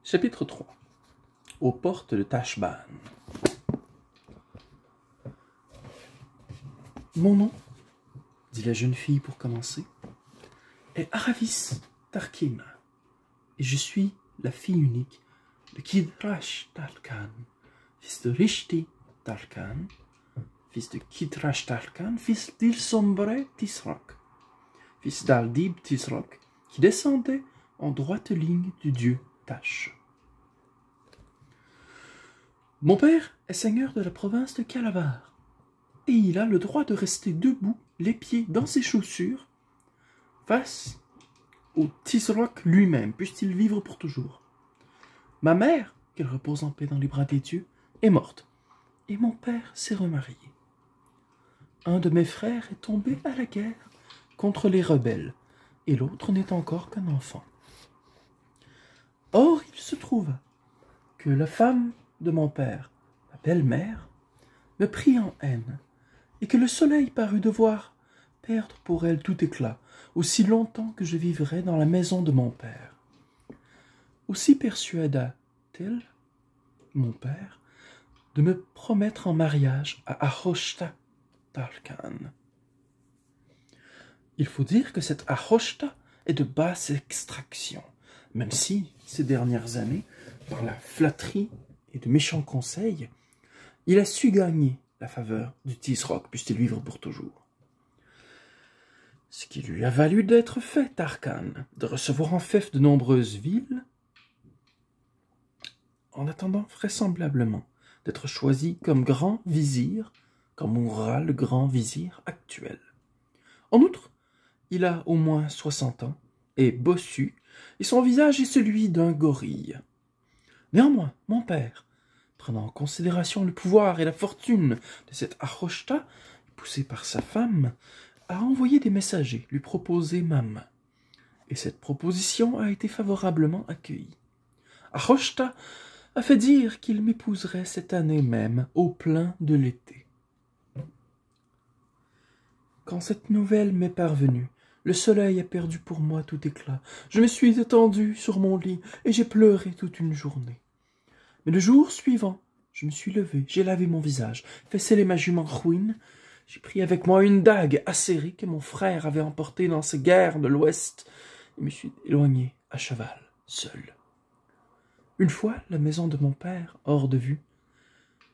Chapitre 3. Aux portes de Tashbaan. Mon nom, dit la jeune fille pour commencer, est Aravis Tarkina, et je suis la fille unique de Kidrash Tarkan, fils de Rishti Tarkan, fils de Kidrash Tarkan, fils d'Ilsombre Tisroc, fils d'Aldib Tisroc, qui descendait en droite ligne du dieu Tash. Mon père est seigneur de la province de Kalavar, et il a le droit de rester debout, les pieds dans ses chaussures, face au Tisroc lui-même, puisse-t-il vivre pour toujours. Ma mère, qu'elle repose en paix dans les bras des dieux, est morte, et mon père s'est remarié. Un de mes frères est tombé à la guerre contre les rebelles, et l'autre n'est encore qu'un enfant. Or, il se trouva que la femme de mon père, ma belle-mère, me prit en haine, et que le soleil parut devoir perdre pour elle tout éclat, aussi longtemps que je vivrais dans la maison de mon père. Aussi persuada-t-elle, mon père, de me promettre en mariage à Ahoshta Tarkan. Il faut dire que cette Ahoshta est de basse extraction, même si, ces dernières années, par la flatterie et de méchants conseils, il a su gagner la faveur du Tisroc, puisse-t-il vivre pour toujours. Ce qui lui a valu d'être fait Tarkan, de recevoir en fief de nombreuses villes, en attendant vraisemblablement d'être choisi comme grand vizir, quand mourra le grand vizir actuel. En outre, il a au moins 60 ans, est bossu, et son visage est celui d'un gorille. Néanmoins, mon père, prenant en considération le pouvoir et la fortune de cette Ahoshta, poussé par sa femme, a envoyé des messagers lui proposer ma main. Et cette proposition a été favorablement accueillie. Ahoshta a fait dire qu'il m'épouserait cette année même, au plein de l'été. Quand cette nouvelle m'est parvenue, le soleil a perdu pour moi tout éclat. Je me suis étendu sur mon lit et j'ai pleuré toute une journée. Mais le jour suivant, je me suis levé, j'ai lavé mon visage, fait sceller ma jument Chouine, j'ai pris avec moi une dague acérée que mon frère avait emportée dans ses guerres de l'Ouest et me suis éloigné à cheval, seul. Une fois la maison de mon père hors de vue,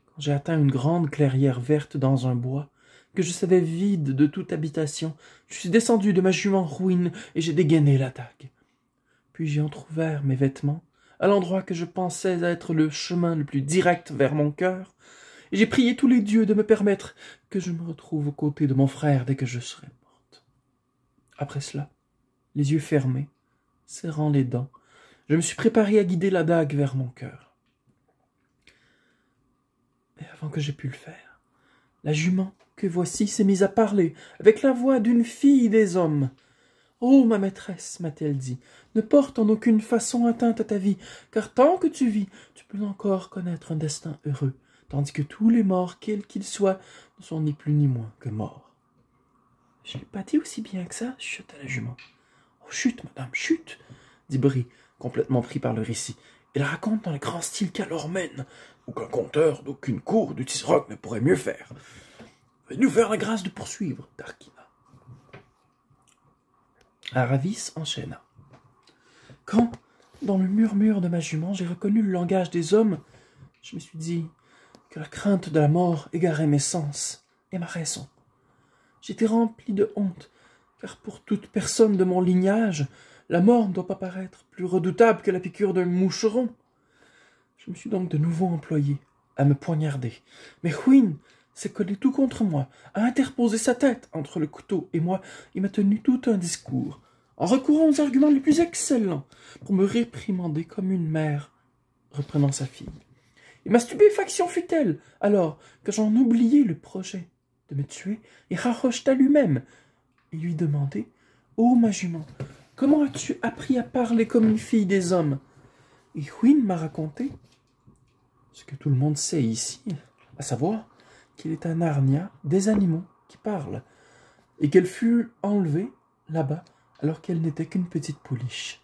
quand j'ai atteint une grande clairière verte dans un bois, que je savais vide de toute habitation, je suis descendu de ma jument Ruine et j'ai dégainé la dague. Puis j'ai entrouvert mes vêtements, à l'endroit que je pensais être le chemin le plus direct vers mon cœur, et j'ai prié tous les dieux de me permettre que je me retrouve aux côtés de mon frère dès que je serai morte. Après cela, les yeux fermés, serrant les dents, je me suis préparé à guider la dague vers mon cœur. Mais avant que j'aie pu le faire, la jument que voici s'est mise à parler avec la voix d'une fille des hommes. « Oh, ma maîtresse, m'a-t-elle dit, ne porte en aucune façon atteinte à ta vie, car tant que tu vis, tu peux encore connaître un destin heureux, tandis que tous les morts, quels qu'ils soient, ne sont ni plus ni moins que morts. » « Je n'ai pas dit aussi bien que ça, chuta la jument. »« Oh, chute, madame, chute !» dit Brie, complètement pris par le récit. « Il raconte dans le grand style qu'alors mène, aucun conteur d'aucune cour du Tisroc ne pourrait mieux faire. Faites-nous faire la grâce de poursuivre, Tarkina. » Aravis enchaîna. Quand, dans le murmure de ma jument, j'ai reconnu le langage des hommes, je me suis dit que la crainte de la mort égarait mes sens et ma raison. J'étais rempli de honte, car pour toute personne de mon lignage, la mort ne doit pas paraître plus redoutable que la piqûre d'un moucheron. Je me suis donc de nouveau employé à me poignarder. Mais Huin s'est collé tout contre moi, a interposé sa tête entre le couteau et moi, et m'a tenu tout un discours, en recourant aux arguments les plus excellents, pour me réprimander comme une mère reprenant sa fille. Et ma stupéfaction fut telle, alors que j'en oubliai le projet de me tuer, et Ahoshta lui-même, et lui demandai « Ô ma jument, comment as-tu appris à parler comme une fille des hommes ?» Et Huin m'a raconté ce que tout le monde sait ici, à savoir qu'il est un Narnia des animaux qui parlent, et qu'elle fut enlevée là-bas alors qu'elle n'était qu'une petite pouliche.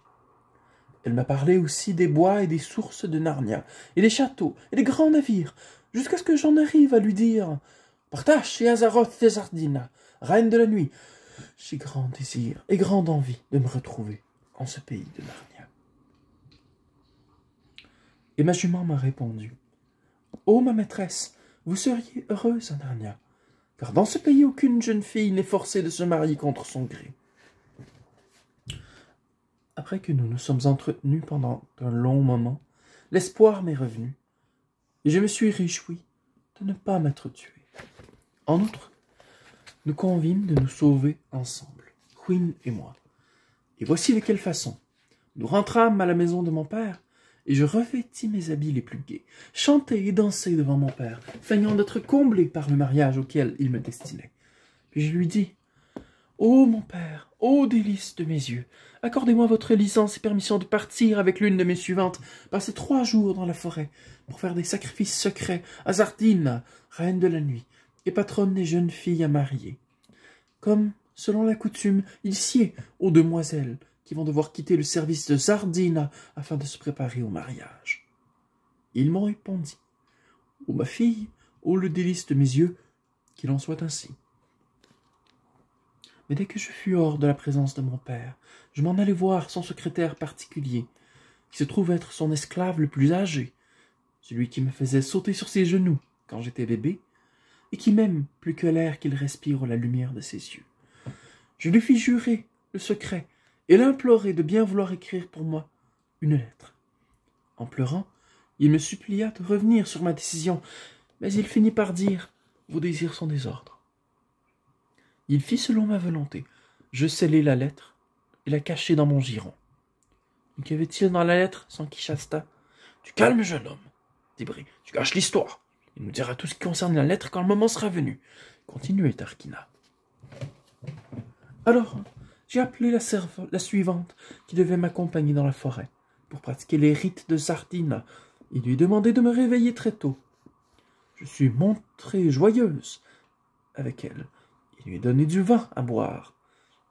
Elle m'a parlé aussi des bois et des sources de Narnia, et des châteaux, et des grands navires, jusqu'à ce que j'en arrive à lui dire « Partage et Azaroth des Ardina, reine de la nuit, j'ai grand désir et grande envie de me retrouver en ce pays de Narnia. » Et ma jument m'a répondu « Ô ma maîtresse, vous seriez heureuse à Narnia, car dans ce pays aucune jeune fille n'est forcée de se marier contre son gré. » Après que nous nous sommes entretenus pendant un long moment, l'espoir m'est revenu, et je me suis réjoui de ne pas m'être tué. En outre, nous convîmes de nous sauver ensemble, Hwin et moi. Et voici de quelle façon. Nous rentrâmes à la maison de mon père, et je revêtis mes habits les plus gais, chantai et dansai devant mon père, feignant d'être comblé par le mariage auquel il me destinait. Puis je lui dis « Ô mon père, ô délice de mes yeux, accordez-moi votre licence et permission de partir avec l'une de mes suivantes, passer 3 jours dans la forêt, pour faire des sacrifices secrets à Zardina, reine de la nuit, et patronne des jeunes filles à marier. Comme, selon la coutume, il sied aux demoiselles qui vont devoir quitter le service de Zardina afin de se préparer au mariage. » Ils m'ont répondu « Ô ma fille, ô le délice de mes yeux, qu'il en soit ainsi. » Mais dès que je fus hors de la présence de mon père, je m'en allai voir son secrétaire particulier, qui se trouve être son esclave le plus âgé, celui qui me faisait sauter sur ses genoux quand j'étais bébé, et qui m'aime plus que l'air qu'il respire à la lumière de ses yeux. Je lui fis jurer le secret et l'implorai de bien vouloir écrire pour moi une lettre. En pleurant, il me supplia de revenir sur ma décision, mais il finit par dire « Vos désirs sont des ordres. » Il fit selon ma volonté. Je scellai la lettre et la cachai dans mon giron. « Qu'y avait-il dans la lettre ?» s'enquit Shasta. « Tu calmes, jeune homme, dit Bré. Tu caches l'histoire. Il nous dira tout ce qui concerne la lettre quand le moment sera venu. » Continuez, Tarkina. Alors, j'ai appelé la suivante qui devait m'accompagner dans la forêt pour pratiquer les rites de Zardina et lui demander de me réveiller très tôt. Je suis montrée joyeuse avec elle. Il lui ai donné du vin à boire.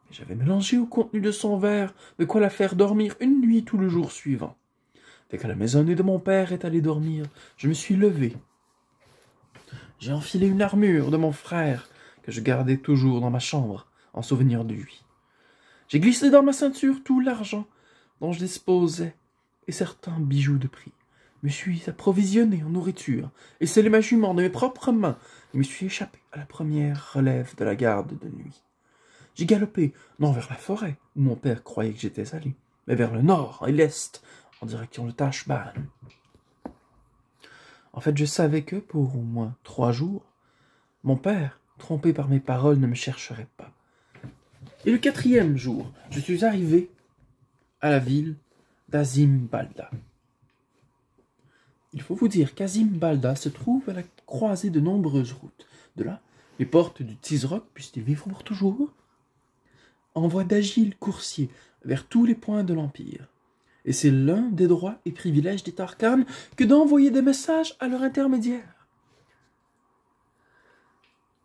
Mais j'avais mélangé au contenu de son verre de quoi la faire dormir une nuit tout le jour suivant. Dès que la maisonnée de mon père est allée dormir, je me suis levé. J'ai enfilé une armure de mon frère que je gardais toujours dans ma chambre en souvenir de lui. J'ai glissé dans ma ceinture tout l'argent dont je disposais et certains bijoux de prix. Je me suis approvisionné en nourriture et scellé ma jument de mes propres mains et me suis échappé à la première relève de la garde de nuit. J'ai galopé, non vers la forêt, où mon père croyait que j'étais allé, mais vers le nord et l'est, en direction de Tashbaan. En fait, je savais que, pour au moins 3 jours, mon père, trompé par mes paroles, ne me chercherait pas. Et le 4e jour, je suis arrivé à la ville d'Azim Balda. Il faut vous dire qu'Azim Balda se trouve à la croisée de nombreuses routes. De là, les portes du Tisroc, puissent-ils vivre pour toujours, envoient d'agiles coursiers vers tous les points de l'Empire. Et c'est l'un des droits et privilèges des Tarkanes que d'envoyer des messages à leur intermédiaire.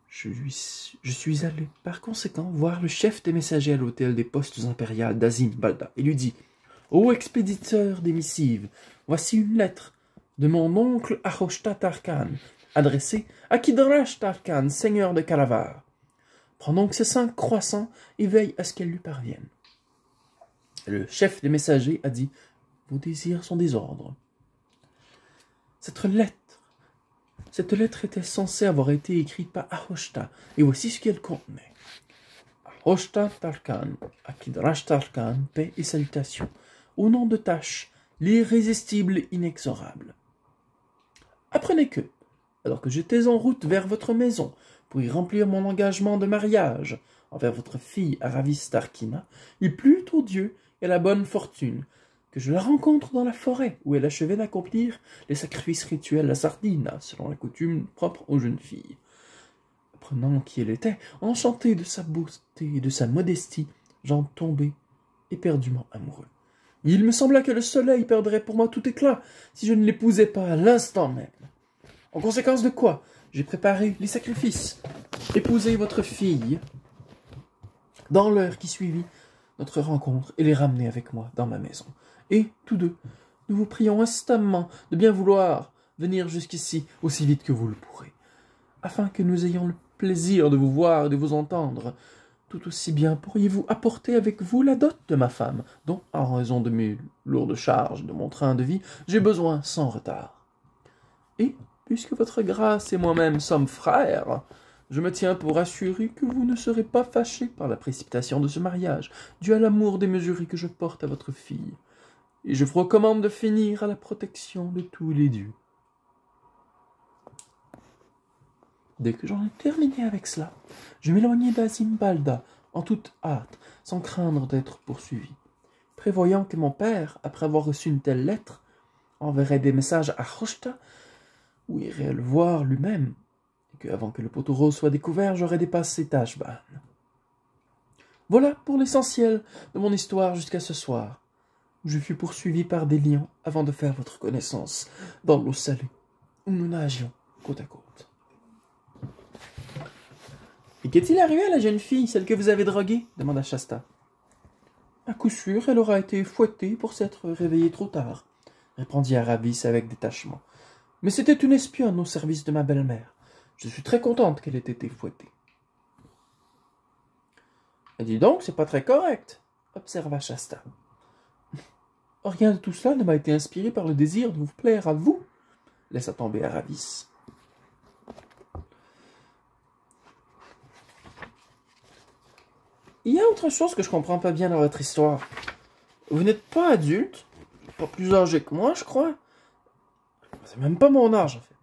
Je suis allé, par conséquent, voir le chef des messagers à l'hôtel des postes impériales d'Azim Balda et lui dit « Ô expéditeur des missives, voici une lettre de mon oncle Ahoshta Tarkan, adressée à Kidrash Tarkan, seigneur de Kalavar. Prends donc ces 5 croissants et veille à ce qu'elles lui parviennent. » Le chef des messagers a dit « Vos désirs sont des ordres. » Cette lettre était censée avoir été écrite par Ahoshta, et voici ce qu'elle contenait. Ahoshta Tarkan, à Kidrash Tarkan, paix et salutations, au nom de Tash, l'irrésistible et inexorable. Apprenez que, alors que j'étais en route vers votre maison pour y remplir mon engagement de mariage envers votre fille Aravis Tarkina, il plut au Dieu et à la bonne fortune que je la rencontre dans la forêt où elle achevait d'accomplir les sacrifices rituels à Zardina, selon la coutume propre aux jeunes filles. Apprenant qui elle était, enchanté de sa beauté et de sa modestie, j'en tombai éperdument amoureux. Il me sembla que le soleil perdrait pour moi tout éclat si je ne l'épousais pas à l'instant même. En conséquence de quoi, j'ai préparé les sacrifices, épousé votre fille dans l'heure qui suivit notre rencontre et les ramener avec moi dans ma maison. et, tous deux, nous vous prions instamment de bien vouloir venir jusqu'ici aussi vite que vous le pourrez, afin que nous ayons le plaisir de vous voir et de vous entendre. Tout aussi bien pourriez-vous apporter avec vous la dot de ma femme, dont, en raison de mes lourdes charges, de mon train de vie, j'ai besoin sans retard. Et, puisque votre grâce et moi-même sommes frères, je me tiens pour assurer que vous ne serez pas fâchés par la précipitation de ce mariage, dû à l'amour démesuré que je porte à votre fille, et je vous recommande de finir à la protection de tous les dieux. Dès que j'en ai terminé avec cela, je m'éloignai d'Azimbalda en toute hâte, sans craindre d'être poursuivi, prévoyant que mon père, après avoir reçu une telle lettre, enverrait des messages à Rochta, où irait le voir lui-même, et que, avant que le poteau rose soit découvert, j'aurais dépassé Tashbaan. Voilà pour l'essentiel de mon histoire jusqu'à ce soir, où je fus poursuivi par des lions avant de faire votre connaissance dans l'eau salée, où nous nagions côte à côte. « Et qu'est-il arrivé à la jeune fille, celle que vous avez droguée » demanda Shasta. « À coup sûr, elle aura été fouettée pour s'être réveillée trop tard, » répondit Aravis avec détachement. « Mais c'était une espionne au service de ma belle-mère. Je suis très contente qu'elle ait été fouettée. »« Et dis donc, c'est pas très correct, » observa Shasta. « Rien de tout cela ne m'a été inspiré par le désir de vous plaire à vous, » laissa tomber Aravis. Il y a autre chose que je comprends pas bien dans votre histoire. Vous n'êtes pas adulte, pas plus âgé que moi, je crois. C'est même pas mon âge, en fait.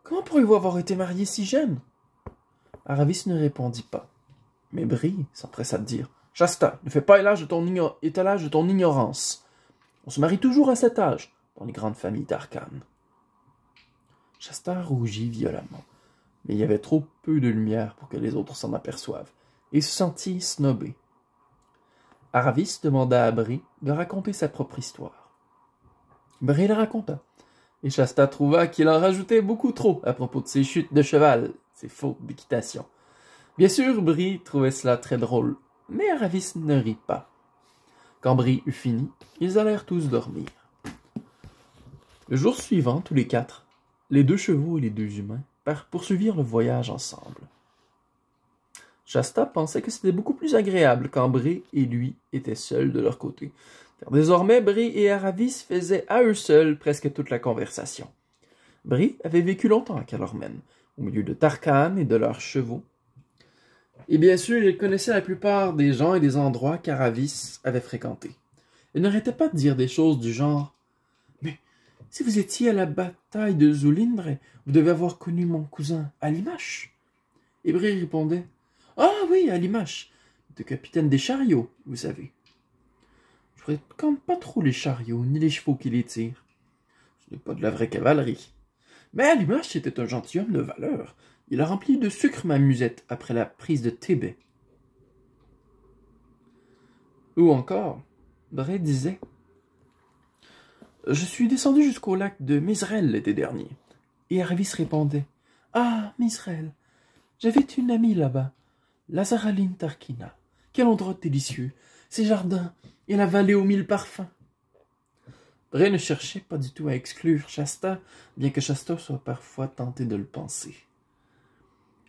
Comment pourriez-vous avoir été marié si jeune? Aravis ne répondit pas. Mais Bree s'empressa de dire. Shasta, ne fais pas étalage de ton ignorance. On se marie toujours à cet âge, dans les grandes familles d'Arcane. Shasta rougit violemment, mais il y avait trop peu de lumière pour que les autres s'en aperçoivent, et se sentit snobé. Aravis demanda à Bree de raconter sa propre histoire. Bree la raconta, et Shasta trouva qu'il en rajoutait beaucoup trop à propos de ses chutes de cheval, ses fautes d'équitation. Bien sûr, Bree trouvait cela très drôle, mais Aravis ne rit pas. Quand Bree eut fini, ils allèrent tous dormir. Le jour suivant, tous les quatre, les 2 chevaux et les 2 humains poursuivirent le voyage ensemble. Shasta pensait que c'était beaucoup plus agréable quand Bree et lui étaient seuls de leur côté, car désormais Bree et Aravis faisaient à eux seuls presque toute la conversation. Bree avait vécu longtemps à Calormen, au milieu de Tarkhan et de leurs chevaux, et bien sûr il connaissait la plupart des gens et des endroits qu'Aravis avait fréquentés. Il n'arrêtait pas de dire des choses du genre « Mais si vous étiez à la bataille de Zulindre, vous devez avoir connu mon cousin Alimash. » Et Bree répondait « Ah oui, Alimash, le capitaine des chariots, vous savez. Je fréquente pas trop les chariots, ni les chevaux qui les tirent. Ce n'est pas de la vraie cavalerie. Mais Alimash était un gentilhomme de valeur. Il a rempli de sucre ma musette après la prise de Thébé. » Ou encore, Bree disait « Je suis descendu jusqu'au lac de Misrel l'été dernier. » Et Aravis répondait « Ah, Misrel, j'avais une amie là-bas. Lazaraline Tarkina. Quel endroit délicieux, ces jardins et la vallée aux 1000 parfums. » Bree ne cherchait pas du tout à exclure Shasta, bien que Shasta soit parfois tenté de le penser.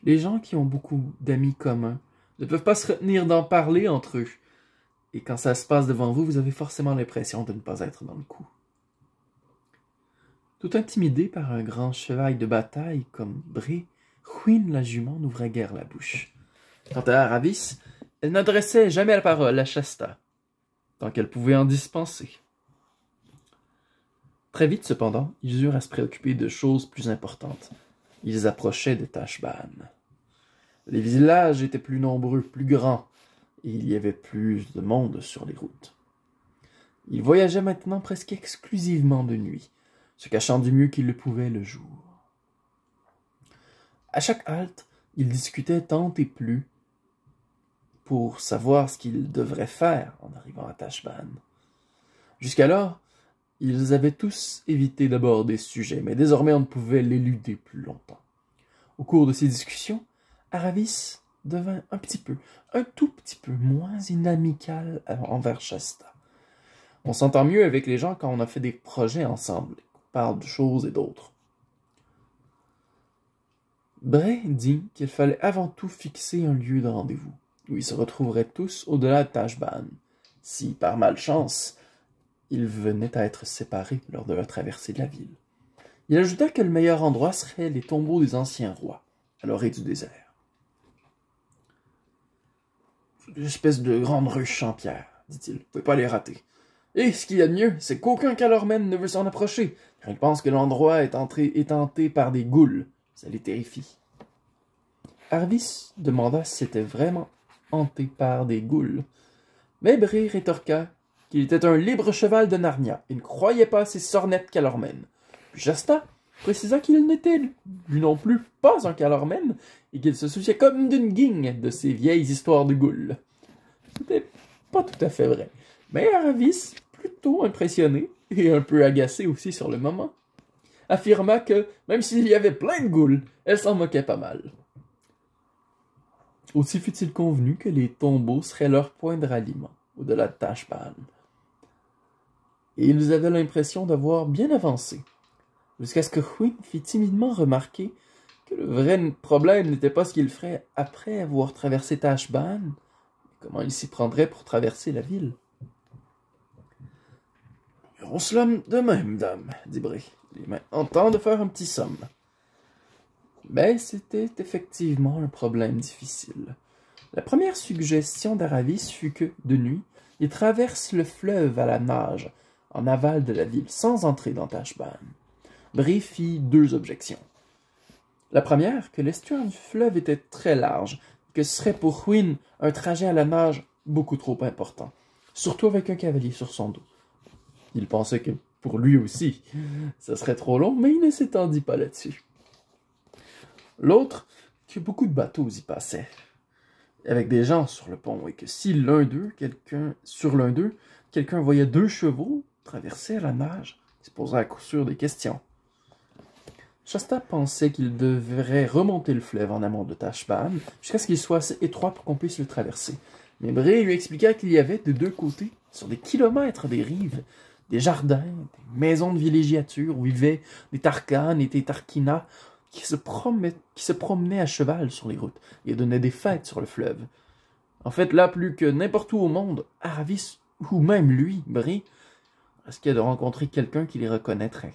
Les gens qui ont beaucoup d'amis communs ne peuvent pas se retenir d'en parler entre eux, et quand ça se passe devant vous, vous avez forcément l'impression de ne pas être dans le coup. Tout intimidé par un grand cheval de bataille comme Bree, Hwin la jument n'ouvrait guère la bouche. Quant à Aravis, elle n'adressait jamais la parole à Shasta, tant qu'elle pouvait en dispenser. Très vite, cependant, ils eurent à se préoccuper de choses plus importantes. Ils approchaient de Tashbaan. Les villages étaient plus nombreux, plus grands, et il y avait plus de monde sur les routes. Ils voyageaient maintenant presque exclusivement de nuit, se cachant du mieux qu'ils le pouvaient le jour. À chaque halte, ils discutaient tant et plus pour savoir ce qu'ils devraient faire en arrivant à Tashbaan. Jusqu'alors, ils avaient tous évité d'aborder ce sujet, mais désormais on ne pouvait l'éluder plus longtemps. Au cours de ces discussions, Aravis devint un tout petit peu moins inamical envers Shasta. On s'entend mieux avec les gens quand on a fait des projets ensemble, qu'on parle de choses et d'autres. Bray dit qu'il fallait avant tout fixer un lieu de rendez-vous, où ils se retrouveraient tous au-delà de Tashbaan, si, par malchance, ils venaient à être séparés lors de la traversée de la ville. Il ajouta que le meilleur endroit serait les tombeaux des anciens rois, à l'orée du désert. « C'est une espèce de grande ruche en pierre, dit-il. Vous ne pouvez pas les rater. Et ce qu'il y a de mieux, c'est qu'aucun Calormen ne veut s'en approcher, car il pense que l'endroit est hanté par des ghouls. Ça les terrifie. » Arvis demanda si c'était vraiment hanté par des ghouls. Mais Bray rétorqua qu'il était un libre cheval de Narnia et ne croyait pas à ces sornettes Calormen. Puis Shasta précisa qu'il n'était, lui non plus, pas un Calormen et qu'il se souciait comme d'une guigne de ces vieilles histoires de ghouls. C'était pas tout à fait vrai, mais Arvis, plutôt impressionné et un peu agacé aussi sur le moment, affirma que, même s'il y avait plein de ghouls, elle s'en moquait pas mal. Aussi fut-il convenu que les tombeaux seraient leur point de ralliement, au-delà de Tashbaan. Et ils avaient l'impression d'avoir bien avancé, jusqu'à ce que Hwin fit timidement remarquer que le vrai problème n'était pas ce qu'il ferait après avoir traversé Tashbaan, mais comment il s'y prendrait pour traverser la ville. « Nous verrons cela de même, dame, » dit Bray. « Il est maintenant temps de faire un petit somme. » Mais c'était effectivement un problème difficile. La première suggestion d'Aravis fut que, de nuit, il traverse le fleuve à la nage, en aval de la ville, sans entrer dans Tashbaan. Bray fit 2 objections. La première, que l'estuaire du fleuve était très large, que ce serait pour Hwin un trajet à la nage beaucoup trop important, surtout avec un cavalier sur son dos. Il pensait que, pour lui aussi, ça serait trop long, mais il ne s'étendit pas là-dessus. L'autre, que beaucoup de bateaux y passaient, avec des gens sur le pont, et que si sur l'un d'eux, quelqu'un voyait 2 chevaux traverser à la nage, il se poserait à coup sûr des questions. Shasta pensait qu'il devrait remonter le fleuve en amont de Tashbaan, jusqu'à ce qu'il soit assez étroit pour qu'on puisse le traverser. Mais Bray lui expliqua qu'il y avait de 2 côtés, sur des kilomètres des rives, des jardins, des maisons de villégiature où vivaient des Tarkanes et des Tarkinas, qui se promenaient à cheval sur les routes et donnaient des fêtes sur le fleuve. En fait, là, plus que n'importe où au monde, Aravis, ou même lui, Bray, risquait de rencontrer quelqu'un qui les reconnaîtrait.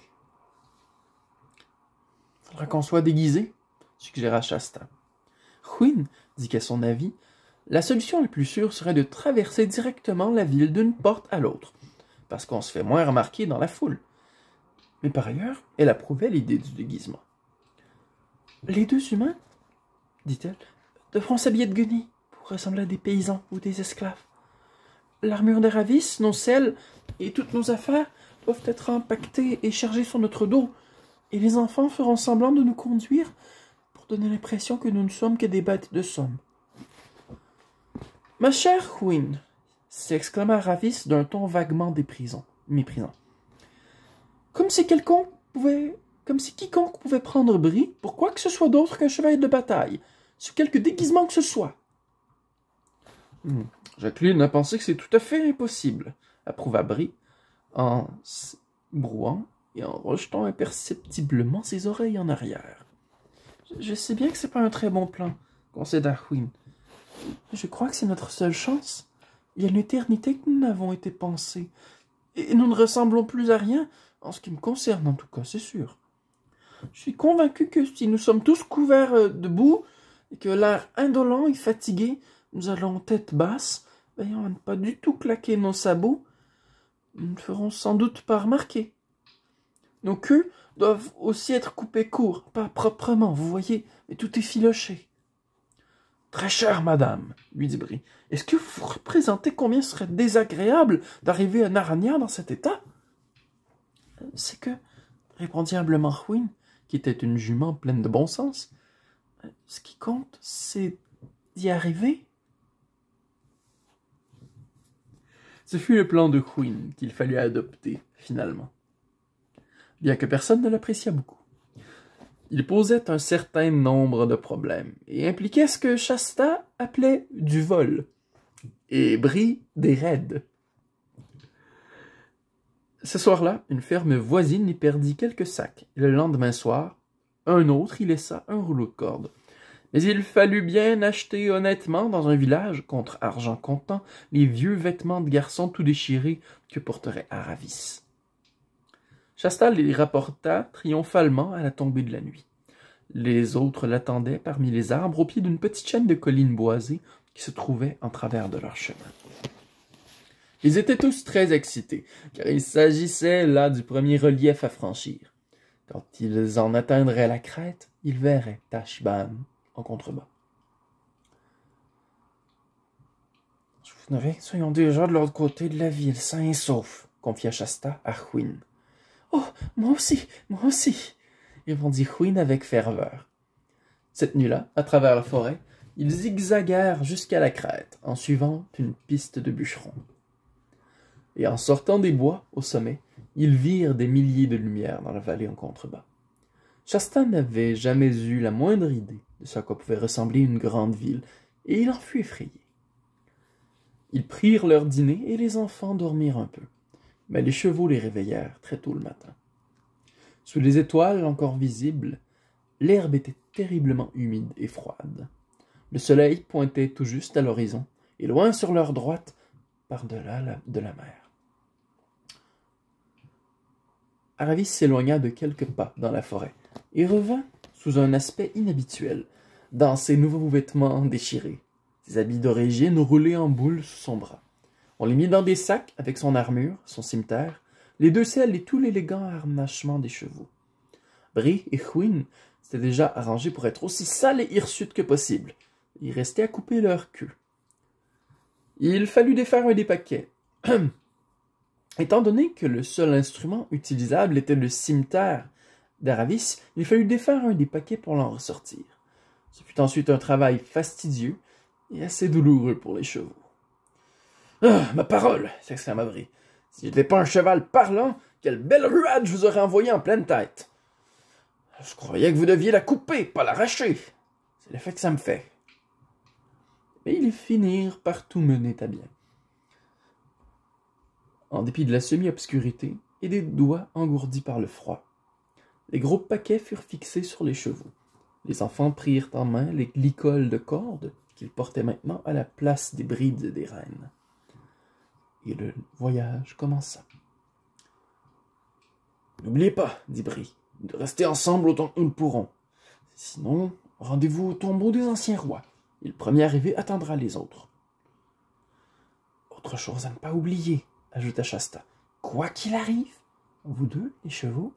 « Faudra qu'on soit déguisé, » suggéra Shasta. Hwin dit qu'à son avis, la solution la plus sûre serait de traverser directement la ville d'une porte à l'autre, parce qu'on se fait moins remarquer dans la foule. Mais par ailleurs, elle approuvait l'idée du déguisement. « Les 2 humains, dit-elle, devront s'habiller de guenilles pour ressembler à des paysans ou des esclaves. L'armure d'Aravis, nos selles et toutes nos affaires doivent être empaquetées et chargées sur notre dos, et les enfants feront semblant de nous conduire pour donner l'impression que nous ne sommes que des bêtes de somme. »« Ma chère Hwin, » s'exclama Aravis d'un ton vaguement méprisant. « Comme si quiconque pouvait prendre Bray pour quoi que ce soit d'autre qu'un chevalier de bataille, sous quelque déguisement que ce soit. » Jacqueline a pensé que c'est tout à fait impossible, approuva Bray, en brouant et en rejetant imperceptiblement ses oreilles en arrière. Je sais bien que c'est pas un très bon plan, concéda Hwin. Je crois que c'est notre seule chance. Il y a une éternité que nous n'avons été pensés, et nous ne ressemblons plus à rien, en ce qui me concerne en tout cas, c'est sûr. Je suis convaincu que si nous sommes tous couverts de boue, et que l'air indolent et fatigué, nous allons tête basse, veillant à ne pas du tout claquer nos sabots, nous ne ferons sans doute pas remarquer. Nos queues doivent aussi être coupées court, pas proprement, vous voyez, mais tout est filoché. « Très chère madame, » lui dit Bray, « est-ce que vous représentez combien ce serait désagréable d'arriver à Narnia dans cet état ?»« C'est que, » répondit humblement Hwin, qui était une jument pleine de bon sens, « ce qui compte, c'est d'y arriver. » Ce fut le plan de Hwin qu'il fallut adopter, finalement. Bien que personne ne l'appréciât beaucoup. Il posait un certain nombre de problèmes, et impliquait ce que Shasta appelait du vol, et Bray des raids. Ce soir-là, une ferme voisine y perdit quelques sacs, et le lendemain soir, un autre y laissa un rouleau de corde. Mais il fallut bien acheter honnêtement dans un village, contre argent comptant, les vieux vêtements de garçon tout déchirés que porterait Aravis. Shasta les rapporta triomphalement à la tombée de la nuit. Les autres l'attendaient parmi les arbres au pied d'une petite chaîne de collines boisées qui se trouvait en travers de leur chemin. Ils étaient tous très excités, car il s'agissait là du premier relief à franchir. Quand ils en atteindraient la crête, ils verraient Tashbaan en contrebas. « Je voudrais que soyons déjà de l'autre côté de la ville, sains et saufs, » confia Shasta à Hwin. « Oh, moi aussi, » répondit Hwin avec ferveur. Cette nuit-là, à travers la forêt, ils zigzaguèrent jusqu'à la crête, en suivant une piste de bûcherons. Et en sortant des bois, au sommet, ils virent des milliers de lumières dans la vallée en contrebas. Shasta n'avait jamais eu la moindre idée de ce à quoi pouvait ressembler une grande ville, et il en fut effrayé. Ils prirent leur dîner et les enfants dormirent un peu, mais les chevaux les réveillèrent très tôt le matin. Sous les étoiles encore visibles, l'herbe était terriblement humide et froide. Le soleil pointait tout juste à l'horizon, et loin sur leur droite, par-delà de la mer. Aravis s'éloigna de quelques pas dans la forêt, et revint sous un aspect inhabituel, dans ses nouveaux vêtements déchirés, ses habits d'origine roulés en boule sous son bras. On les mit dans des sacs avec son armure, son cimeterre, les deux selles et tout l'élégant harnachement des chevaux. Bree et Hwin s'étaient déjà arrangés pour être aussi sales et hirsutes que possible. Il restait à couper leur queue. Il fallut défaire un des paquets. Étant donné que le seul instrument utilisable était le cimeterre d'Aravis, il fallut défaire un des paquets pour l'en ressortir. Ce fut ensuite un travail fastidieux et assez douloureux pour les chevaux. « Ah, ma parole !» s'exclama Bree. « Si j'étais pas un cheval parlant, quelle belle ruade je vous aurais envoyée en pleine tête! Je croyais que vous deviez la couper, pas l'arracher. C'est l'effet que ça me fait. » Mais ils finirent par tout mener à bien. En dépit de la semi-obscurité et des doigts engourdis par le froid, les gros paquets furent fixés sur les chevaux. Les enfants prirent en main les licoles de corde qu'ils portaient maintenant à la place des brides des rênes. Et le voyage commença. « N'oubliez pas, dit Bree, de rester ensemble autant que nous le pourrons. Sinon, rendez-vous au tombeau des anciens rois, et le premier arrivé attendra les autres. » Autre chose à ne pas oublier, ajouta Shasta. Quoi qu'il arrive, vous deux, les chevaux,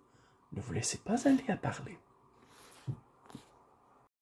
ne vous laissez pas aller à parler.